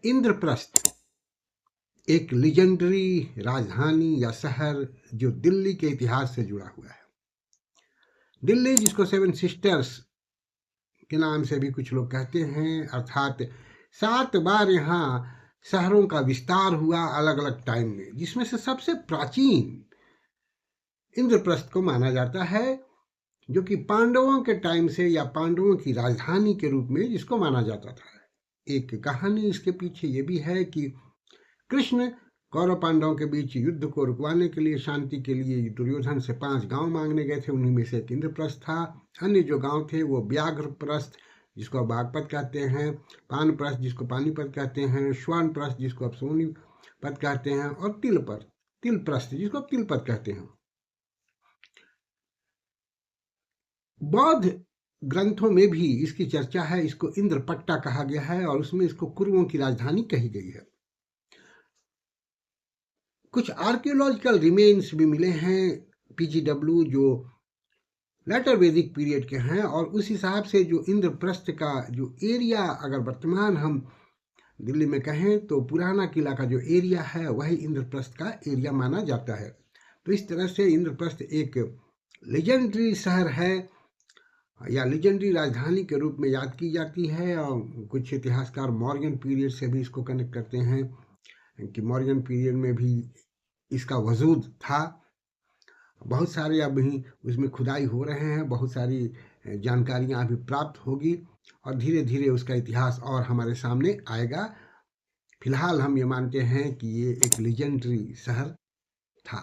इंद्रप्रस्थ एक लीजेंडरी राजधानी या शहर जो दिल्ली के इतिहास से जुड़ा हुआ है। दिल्ली, जिसको सेवन सिस्टर्स के नाम से भी कुछ लोग कहते हैं, अर्थात 7 बार यहाँ शहरों का विस्तार हुआ अलग अलग टाइम में, जिसमें से सबसे प्राचीन इंद्रप्रस्थ को माना जाता है, जो कि पांडवों के टाइम से या पांडवों की राजधानी के रूप में जिसको माना जाता था। एक कहानी इसके पीछे ये भी है कि कृष्ण कौरव पांडवों के बीच युद्ध को रुकवाने के लिए, शांति के लिए दुर्योधन से 5 गांव मांगने गए थे। उन्हीं में से एक इंद्रप्रस्थ था। अन्य जो गांव थे वो व्याघ्रप्रस्थ, जिसको बागपत कहते हैं, पानप्रस्थ जिसको पानीपत कहते हैं, श्वानप्रस्थ जिसको अब सोनीपत कहते हैं, और तिलप्रस्थ जिसको अब तिलपत कहते हैं। बौद्ध ग्रंथों में भी इसकी चर्चा है। इसको इंद्रपट्टा कहा गया है और उसमें इसको कुरुओं की राजधानी कही गई है। कुछ आर्कियोलॉजिकल रिमेन्स भी मिले हैं PGW, जो लेटर वैदिक पीरियड के हैं, और उस हिसाब से जो इंद्रप्रस्थ का जो एरिया, अगर वर्तमान हम दिल्ली में कहें तो पुराना किला का जो एरिया है वही इंद्रप्रस्थ का एरिया माना जाता है। तो इस तरह से इंद्रप्रस्थ एक लेजेंडरी शहर है या लीजेंडरी राजधानी के रूप में याद की जाती है। और कुछ इतिहासकार मौर्यन पीरियड से भी इसको कनेक्ट करते हैं कि मौर्यन पीरियड में भी इसका वजूद था। बहुत सारे अभी उसमें खुदाई हो रहे हैं, बहुत सारी जानकारियां अभी प्राप्त होगी और धीरे धीरे उसका इतिहास और हमारे सामने आएगा। फिलहाल हम ये मानते हैं कि ये एक लीजेंडरी शहर था।